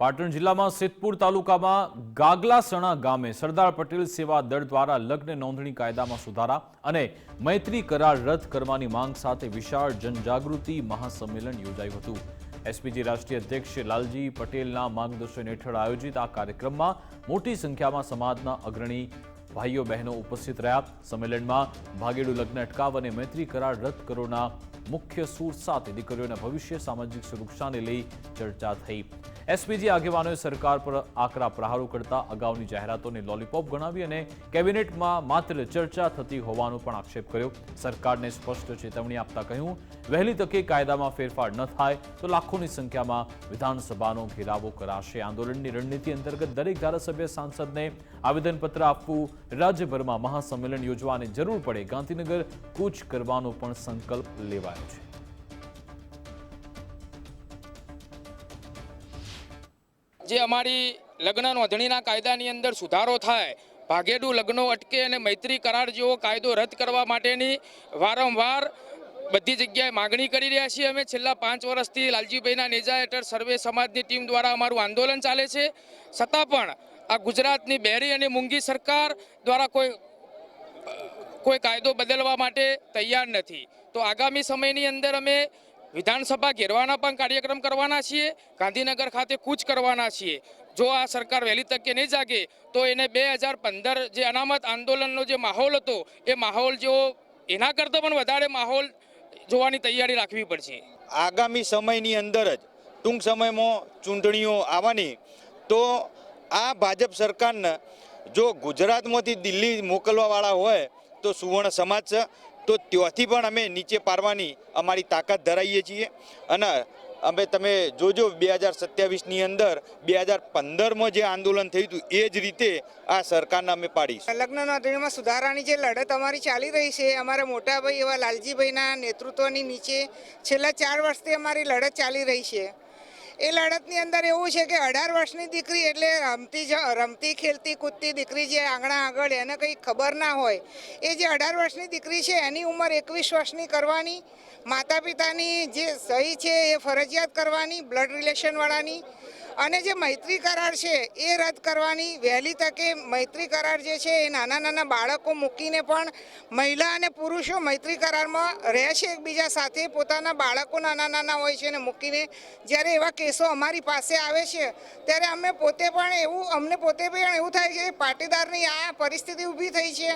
પાટણ જિલ્લામાં સિદ્ધપુર તાલુકામાં ગાગલાસણા ગામે સરદાર પટેલ સેવા દળ દ્વારા લગ્ન નોંધણી કાયદામાં સુધારા અને મૈત્રી કરાર રદ કરવાની માંગ સાથે વિશાળ જનજાગૃતિ મહાસંમેલન યોજાયું હતું। એસપીજી રાષ્ટ્રીય અધ્યક્ષ લાલજી પટેલના માર્ગદર્શન હેઠળ આયોજિત આ કાર્યક્રમમાં મોટી સંખ્યામાં સમાજના અગ્રણી ભાઈઓ બહેનો ઉપસ્થિત રહ્યા। સંમેલનમાં ભાગેડુ લગ્ન અટકાવ અને મૈત્રી કરાર રદ કરોના મુખ્ય સૂર સાથે દીકરીઓના ભવિષ્ય સામાજિક સુરક્ષાને લઈ ચર્ચા થઈ। એસપીજી આગેવાનોએ સરકાર પર આકરા પ્રહારો કરતા અગાઉની જાહેરાતોને લોલીપોપ ગણાવી અને કેબિનેટમાં માત્ર ચર્ચા થતી હોવાનો પણ આક્ષેપ કર્યો। સરકારને સ્પષ્ટ ચેતવણી આપતા કહ્યું, વહેલી તકે કાયદામાં ફેરફાર ન થાય તો લાખોની સંખ્યામાં વિધાનસભાનો ઘેરાવો કરાશે। આંદોલનની રણનીતિ અંતર્ગત દરેક ધારાસભ્ય સાંસદને આવેદનપત્ર આપવું, રાજ્યભરમાં મહાસંમેલન યોજવા અને જરૂર પડે ગાંધીનગર કૂચ કરવાનો પણ સંકલ્પ લેવાયો છે। જે અમારી લગ્ન નોંધણીના કાયદાની અંદર સુધારો થાય, ભાગેડુ લગ્નો અટકે અને મૈત્રી કરાર જેવો કાયદો રદ કરવા માટેની વારંવાર બધી જગ્યાએ માગણી કરી રહ્યા છીએ। અમે છેલ્લા 5 વર્ષથી લાલજીભાઈના નેજા હેઠળ સર્વે સમાજની ટીમ દ્વારા અમારું આંદોલન ચાલે છે, છતાં પણ આ ગુજરાતની બહેરી અને મૂંગી સરકાર દ્વારા કોઈ કાયદો બદલવા માટે તૈયાર નથી। તો આગામી સમયની અંદર અમે વિધાનસભા ઘેરવાના પણ કાર્યક્રમ કરવાના છીએ, ગાંધીનગર ખાતે કૂચ કરવાના છીએ। જો આ સરકાર વહેલી તકે નહીં જાગે તો એને 2015 જે અનામત આંદોલનનો જે માહોલ હતો એ માહોલ જેવો એના કરતાં પણ વધારે માહોલ જોવાની તૈયારી રાખવી પડશે। આગામી સમયની અંદર જ ટૂંક સમયમાં ચૂંટણીઓ આવવાની, તો આ ભાજપ સરકારને જો ગુજરાતમાંથી દિલ્હી મોકલવાવાળા હોય તો સુવર્ણ સમાજ છે, તો ત્યાંથી પણ અમે નીચે પાડવાની અમારી તાકાત ધરાવીએ છીએ। અને અમે તમે જોજો 2027ની અંદર 2015માં જે આંદોલન થયું હતું એ જ રીતે આ સરકારને અમે પાડીશું। લગ્ન નોંધણીમાં સુધારાની જે લડત અમારી ચાલી રહી છે, અમારા મોટાભાઈ એવા લાલજીભાઈના નેતૃત્વની નીચે છેલ્લા 4 વર્ષથી અમારી લડત ચાલી રહી છે। એ લડતની અંદર એવું છે કે 18 વર્ષની દીકરી એટલે રમતી ખેલતી કૂદતી દીકરી જે આંગણા આગળ એને કંઈ ખબર ના હોય, એ જે 18 વર્ષની દીકરી છે એની ઉંમર 21 વર્ષની કરવાની, માતા પિતાની જે સહી છે એ ફરજિયાત કરવાની બ્લડ રિલેશનવાળાની, અને જે મૈત્રી કરાર છે એ રદ કરવાની। વહેલી તકે મૈત્રી કરાર જે છે એ નાના બાળકો મૂકીને પણ મહિલા અને પુરુષો મૈત્રી કરારમાં રહે છે એકબીજા સાથે, પોતાના બાળકો નાના હોય છે અને મૂકીને જ્યારે એવા કેસો અમારી પાસે આવે છે ત્યારે અમને પોતે પણ એવું થાય કે પાટીદારની આ પરિસ્થિતિ ઊભી થઈ છે।